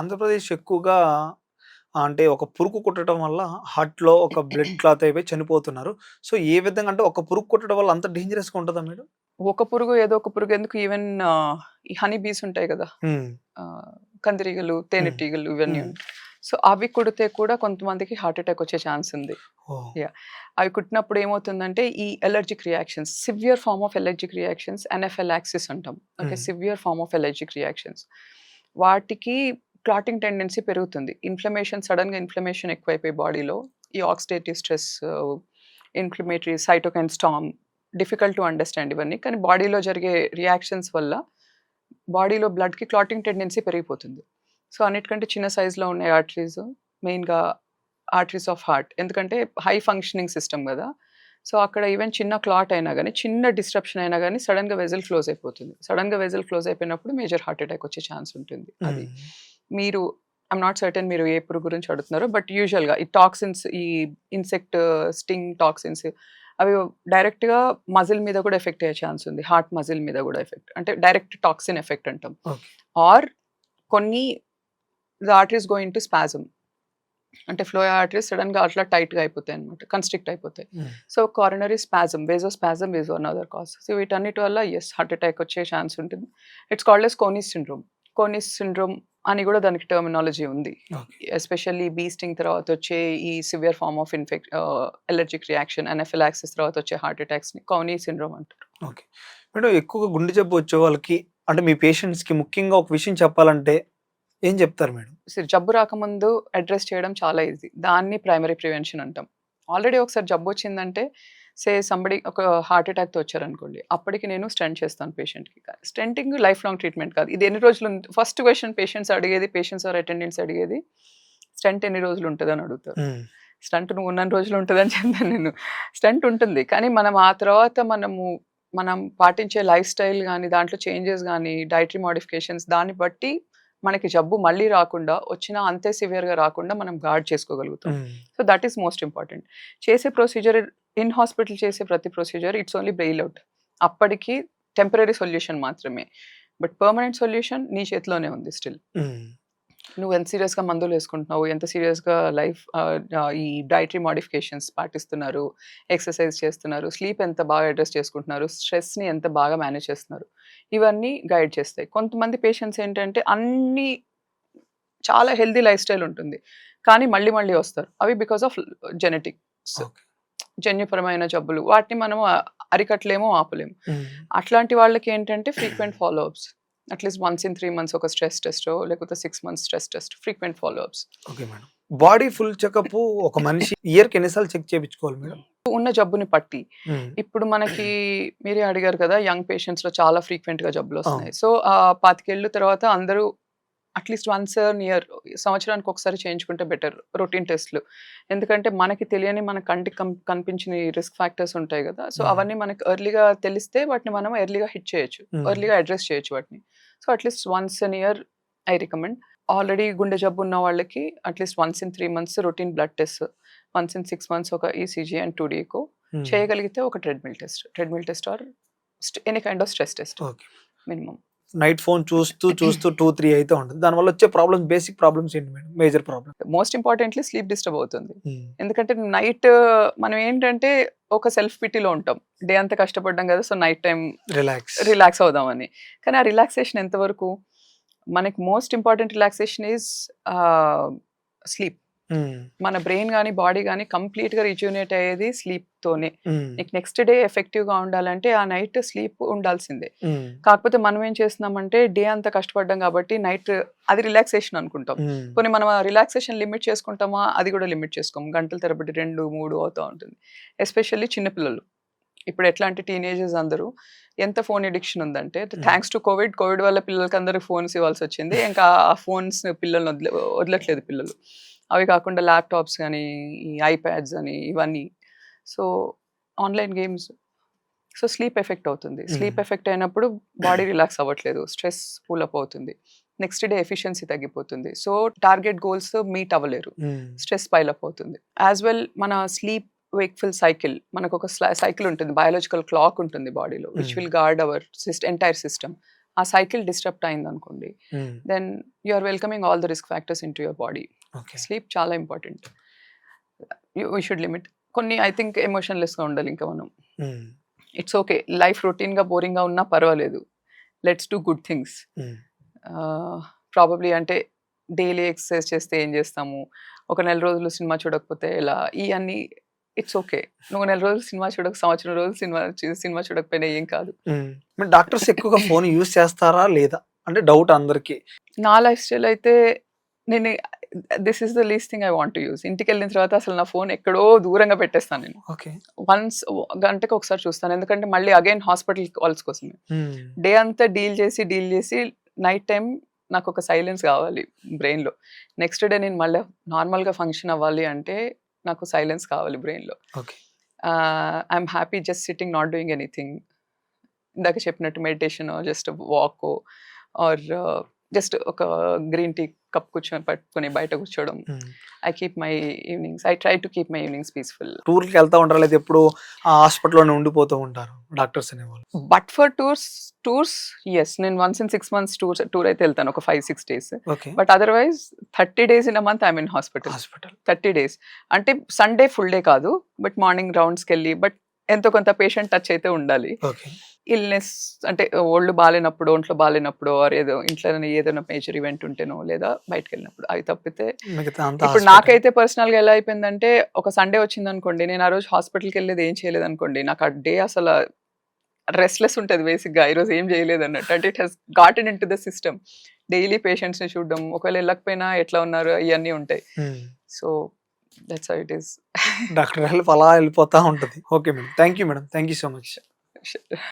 ఆంధ్రప్రదేశ్ ఎక్కువగా అంటే ఒక పురుగు కుట్టడం వల్ల హార్ట్‌లో ఒక బ్లడ్ క్లాత్ అయిపోయి చనిపోతున్నారు. సో, ఏ విధంగా అంటే ఒక పురుగు కుట్టడం వల్ల అంత డేంజరస్‌గా ఉంటదా మేడం? ఒక పురుగు ఏదో ఒక పురుగు ఎందుకు ఈవెన్ ఈ హనీ బీస్ ఉంటాయి గదా! హ్మ్. ఆహ్, కందిరీగలు, హ్మ్. తేనెటీగలు ఇవన్నీ హ్మ్. ఉంటాయి. సో, అవి కుడితే కూడా కొంతమందికి హార్ట్ అటాక్ వచ్చే ఛాన్స్ ఉంది. ఓహ్! యాహ్! అవి కుట్టినప్పుడు ఏమవుతుందంటే ఈ allergic reactions, severe form of allergic reactions anaphylaxis అంటాం. Okay. Hmm. Severe form of allergic reactions. వాటికి క్లాటింగ్ టెండెన్సీ పెరుగుతుంది. సడెన్‌గా ఇన్‌ఫ్లమేషన్ ఎక్కువైపోయి బాడీలో ఈ oxidative stress, inflammatory cytokine storm difficult to understand ఇవన్నీ. కానీ బాడీలో జరిగే రియాక్షన్స్ వల్ల బాడీలో బ్లడ్‌కి క్లాటింగ్ టెండెన్సీ పెరిగిపోతుంది. సో, అన్నిటికంటే చిన్న సైజ్‌లో ఉన్న ఆర్టరీస్ మెయిన్‌గా ఆర్టరీస్ ఆఫ్ హార్ట్. ఎందుకంటే హై ఫంక్షనింగ్ సిస్టమ్ గదా! సో, అక్కడ ఈవెన్ చిన్న క్లాట్ అయినా గాని, చిన్న డిస్ట్రప్షన్ అయినా గాని సడెన్‌గా వెసెల్ క్లోజ్ అయిపోతుంది. సడెన్‌గా వెసెల్ క్లోజ్ అయిపోయినప్పుడు మేజర్ హార్ట్ అటాక్ వచ్చే ఛాన్స్ ఉంటుంది. అది. హ్మ్. మీరు ఐయామ్ నాట్ సర్టెన్ మీరు ఏ పురుగు గురించి అడుగుతున్నారో. బట్ యూజువల్‌గా ఈ టాక్సిన్స్, ఈ ఇన్సెక్ట్ స్టింగ్ టాక్సిన్స్ అవి డైరెక్ట్‌గా మజిల్ మీద కూడా ఎఫెక్ట్ అయ్యే ఛాన్స్ ఉంది. హార్ట్ మజిల్ మీద కూడా ఎఫెక్ట్. అంటే డైరెక్ట్ టాక్సిన్ ఎఫెక్ట్ అంటాం. ఓకే. ఆర్ కొన్ని the arteries go into spasm. అంటే ఫ్లో ఆర్టరీస్ సడెన్‌గా అట్లా టైట్‌గా అయిపోతాయన్నమాట. కన్‌స్ట్రిక్ట్ అయిపోతాయి. Hmm. So, coronary spasm, vasospasm is another cause. So, వీటన్నిటి వల్ల హార్ట్ అటాక్ వచ్చే ఛాన్స్ ఉంటుంది. It's called as Kounis syndrome. Kounis syndrome అని కూడా దానికి టెర్మినాలజీ ఉంది. ఓకే. ఎస్పెషల్లీ బీ స్టింగ్ తర్వాత వచ్చే ఈ severe form of allergic reaction, anaphylaxis తర్వాత వచ్చే హార్ట్ అటాక్స్‌ని కోనీ సిండ్రోమ్ అంటారు. ఓకే. మేడం ఎక్కువగా గుండె జబ్బు వచ్చే వాళ్ళకి అంటే మీ పేషెంట్స్‌కి ముఖ్యంగా ఒక విషయం చెప్పాలంటే ఏం చెప్తారు మేడం? జబ్బు రాకముందు అడ్రెస్ చేయడం చాలా ఈజీ. దాన్ని ప్రైమరీ ప్రివెన్షన్ అంటాం. ఆల్రెడీ ఒకసారి జబ్బొచ్చిందంటే సంబడి ఒక హార్ట్ అటాక్‌తో వచ్చారనుకోండి. అప్పటికి నేను స్టంట్ చేస్తాను పేషెంట్‌కి. స్టంటింగ్ లైఫ్ లాంగ్ ట్రీట్మెంట్ కాదు. ఇది ఎన్ని రోజులు first question patients or attendants అడిగేది స్టంట్ ఎన్ని రోజులు ఉంటదని అడుగుతారు. హ్మ్. స్టంట్ నువ్వు ఉన్నన్ని రోజులు ఉంటదని చెప్పను నేను. స్టంట్ ఉంటుంది. కానీ మనం ఆ తర్వాత మనం పాటించే లైఫ్ స్టైల్ గాని, దాంట్లో చేంజెస్ గాని, డైటరీ మోడిఫికేషన్స్ దాన్ని బట్టి మనకి జబ్బు మళ్ళీ రాకుండా, వచ్చినా అంతే సివియర్‌గా రాకుండా మనం గార్డ్ చేసుకోగలుగుతాం. హ్మ్. So, that is most important. చేసే ప్రొసీజర్ ఇన్ హాస్పిటల్ చేసే ప్రతి procedure it's only bail out. అప్పటికి టెంపరరీ సొల్యూషన్ మాత్రమే. బట్ పర్మనెంట్ సొల్యూషన్ నీ చేతిలోనే ఉంది స్టిల్. హ్మ్. నువ్వు ఎంత సీరియస్‌గా మందులేసుకుంటున్నావు, ఎంత సీరియస్‌గా ఈ డైటరీ మోడిఫికేషన్స్ పాటిస్తున్నారు, ఎక్సర్‌సైజ్ చేస్తున్నారు, స్లీప్ ఎంత బాగా అడ్రెస్ చేసుకుంటున్నారు, స్ట్రెస్‌ని ఎంత బాగా మేనేజ్ చేస్తున్నారు. ఇవన్నీ గైడ్ చేస్తాయి. కొంతమంది పేషెంట్స్ ఏంటంటే చాలా హెల్తీ లైఫ్ స్టైల్ ఉంటుంది. కానీ మళ్ళీ మళ్ళీ వస్తారు. అవి బికాస్ ఆఫ్ జెనెటిక్స్. ఓకే. జన్యుపరమైన జబ్బులు. వాటిని మనం అరికట్టలేము, ఆపలేము. హ్మ్. అట్లాంటి వాళ్ళకేంటంటే frequent follow ups. At least once in 3 months ఒక స్ట్రెస్ టెస్టో, లేకపోతే 6 months stress test, frequent follow ups. Okay madam. Body full checkup ఒక మనిషి ఇయర్‌కి ఎన్ని సార్లు చెక్ చేపించుకోవాలి మేడం? ఉన్న జబ్బుని పట్టి. హ్మ్. ఇప్పుడు మనకి మీరే అడిగారు కదా! యంగ్ పేషెంట్స్‌లో చాలా ఫ్రీక్వెంట్‌గా అవును. జబ్బులొస్తున్నాయి. సో, 25 ఏళ్ల తర్వాత అందరూ అట్‌లీస్ట్ వన్స్ ఎన్ ఇయర్ సంవత్సరానికి ఒకసారి చేయించుకుంటే బెటర్ రొటీన్ టెస్ట్‌లు. ఎందుకంటే మనకి తెలియని మన కంటికి కనిపించని రిస్క్ ఫ్యాక్టర్స్ ఉంటాయి గదా! సో, హ్మ్. అవన్నీ మనకు ఎర్లీగా తెలిస్తే వాటిని మనం ఎర్లీగా హిట్ చేయొచ్చు. హ్మ్. ఎర్లీగా అడ్రెస్ చేయొచ్చు వాటిని. So, at least once an year I recommend. Already గుండె జబ్బు ఉన్న వాళ్ళకి at least once in 3 months routine blood test. Once in 6 months ఒక ఈసీజీ అండ్ 2 ఎకో. హ్మ్. చేయగలిగితే ఒక treadmill test or any kind of stress test okay. Minimum. Night phone చూస్తూ 2, 3 అయితా ఉంటది. దానివల్ల వచ్చే ప్రాబ్లమ్స్ బేసిక్ ప్రాబ్లమ్స్ ఏంటి madam? Major problem? Most importantly sleep disturb అవుతుంది. హ్మ్. ఎందుకంటే నైట్ మనం ఏంటంటే ఒక సెల్ఫ్ పిటీలో ఉంటాం. డే అంతా కష్టపడ్డాం కదా! So, night time relax. Relax అవుదామని. కానీ ఆ రిలాక్సేషన్ ఎంతవరకు? మనకి most important relaxation is sleep. హ్మ్. మన బ్రెయిన్ గాని, బాడీ గాని కంప్లీట్‌గా రిజ్యూనేట్ అయ్యేది స్లీప్‌తోనే. హ్మ్. నీకు నెక్స్ట్ డే ఎఫెక్టివ్‌గా ఉండాలంటే ఆ నైట్ స్లీప్ ఉండాల్సిందే. హ్మ్. కాకపోతే మనం ఏం చేస్తున్నామంటే డే అంతా కష్టపడ్డాం కాబట్టి నైట్ అది రిలాక్సేషన్ అనుకుంటాం. హ్మ్. పోనీ మనం ఆ రిలాక్సేషన్ లిమిట్ చేసుకుంటామా? అది కూడా లిమిట్ చేసుకోము. గంటల తరబడి 2, 3 అవుతా ఉంటుంది. ఎస్పెషల్లీ చిన్న పిల్లలు. ఇప్పుడు ఎట్లా అంటే టీనేజర్స్ అందరూ ఎంత ఫోన్ అడిక్షన్ ఉందంటే హ్మ్. థాంక్స్ టు కోవిడ్ వల్ల పిల్లలకందరికి ఫోన్స్ ఇవ్వాల్సొచ్చింది. ఇంకా ఆ ఫోన్స్ పిల్లల్ని వదలట్లేదు పిల్లలు. అవి కాకుండా ల్యాప్‌టాప్స్ గానీ, ఈ ఐప్యాడ్స్ అని ఇవన్నీ. So, online games. So, sleep effect అవుతుంది. హ్మ్. స్లీప్ ఎఫెక్ట్ అయినప్పుడు బాడీ రిలాక్స్ అవ్వట్లేదు. స్ట్రెస్ పూల్ అప్ అవుతుంది. నెక్స్ట్ డే ఎఫిషియన్సీ తగ్గిపోతుంది. సో, టార్గెట్ గోల్స్ మీట్ అవ్వలేరు. హ్మ్. స్ట్రెస్ పైల్ అప్ అవుతుంది. యాస్ వెల్ మన స్లీప్ వేక్‌ఫుల్ సైకిల్ మనకొక సైకిల్ ఉంటుంది. బయోలాజికల్ క్లాక్ ఉంటుంది బాడీలో. Which hmm. Will guard our entire system. ఆ సైకిల్ డిస్టర్బ్ అయిందనుకోండి, then you are welcoming all the risk factors into your body. Okay. Sleep చాలా important. We should limit. కొన్ని I think ఎమోషన్‌లెస్‌గా ఉండాలి ఇంకా మనం. It's okay. లైఫ్ రొటీన్‌గా, బోరింగ్‌గా ఉన్నా పర్వాలేదు. Let's do good things. Probably అంటే డైలీ ఎక్సర్సైజ్ చేస్తే ఏం చేస్తాము? ఒక నెల రోజులు సినిమా చూడకపోతే ఎలా? ఇయన్నీ ఇట్స్ ఓకే. నువ్వు నెల రోజులు సినిమా చూడక, సంవత్సరం రోజులు సినిమా చూడకపోయినా ఏం కాదు. మరి డాక్టర్స్ ఎక్కువగా ఫోన్ యూజ్ చేస్తారా లేదా? అంటే డౌట్ అందరికి. నా లైఫ్ స్టైల్ అయితే నేను this is the least thing I want to use. ఇంటికెళ్ళిన తర్వాత అసలు నా ఫోన్ ఎక్కడో దూరంగా పెట్టేస్తాను నేను. ఓకే. వన్స్ గంటకి ఒకసారి చూస్తాను. ఎందుకంటే మళ్ళీ అగైన్ హాస్పిటల్ కాల్స్ కోసమే. డే అంతా డీల్ చేసి నైట్ టైం నాకు ఒక సైలెన్స్ కావాలి బ్రెయిన్‌లో. నెక్స్ట్ డే నేను మళ్ళీ నార్మల్‌గా ఫంక్షన్ అవ్వాలి అంటే నాకు సైలెన్స్ కావాలి బ్రెయిన్‌లో. Okay. I'm happy just sitting not doing anything. ఇందాక చెప్పినట్టు మెడిటేషనో, జస్ట్ వాకో ఆర్ జస్ట్ ఒక గ్రీన్ టీ కప్ పట్టుకొని బయట కూర్చోవడం. I keep my evenings. I try to keep my evenings peaceful. టూర్‌లకి వెళ్తా ఉంటారా? లేదా ఎప్పుడు ఆ హాస్పిటల్‌లోనే ఉండిపోతూ ఉంటారు డాక్టర్స్ అనేవాళ్ళు? But for tours yes. నేను వన్స్ ఇన్ 6 మంత్స్ టూర్ అయితే వెళ్తాను. ఒక 5, 6 days. Okay. But otherwise 30 days in a month I am in hospital. 30 days. అంటే సండే ఫుల్ డే కాదు. బట్ మార్నింగ్ రౌండ్స్‌కెళ్ళి బట్ ఎంతో కొంత పేషెంట్ టచ్ అయితే ఉండాలి. ఓకే. ఇల్‌నెస్ అంటే ఒంట్లో బాలేనప్పుడు ఆర్ ఇంట్లోనే ఏదైనా మేజర్ ఈవెంట్ ఉంటేనో లేదా బయటికెళ్ళినప్పుడు అవి తప్పితే మిగతా అంతా ఇప్పుడు హాస్పిటల్. నాకైతే పర్సనల్‌గా ఎలా అయిపోయిందంటే ఒక సండే వచ్చిందనుకోండి, నేను ఆ రోజు హాస్పిటల్‌కెళ్ళేది ఏం చేయలేదనుకోండి, నాకు ఆ డే అసల రెస్ట్‌లెస్ ఉంటది బేసిక్‌గా. ఈరోజు ఏం చేయలేదన్నట్టు. అంటే it has gotten into the system. Daily పేషెంట్స్‌ని చూడడం, ఒకవేళ ఎళ్ళకపోయినా ఎట్లా ఉన్నారు ఇయన్నీ ఉంటాయి. So that's how it is. Doctor help అలా వెళ్ళిపోతా ఉంటది. Okay madam. Thank you madam. Thank you so much.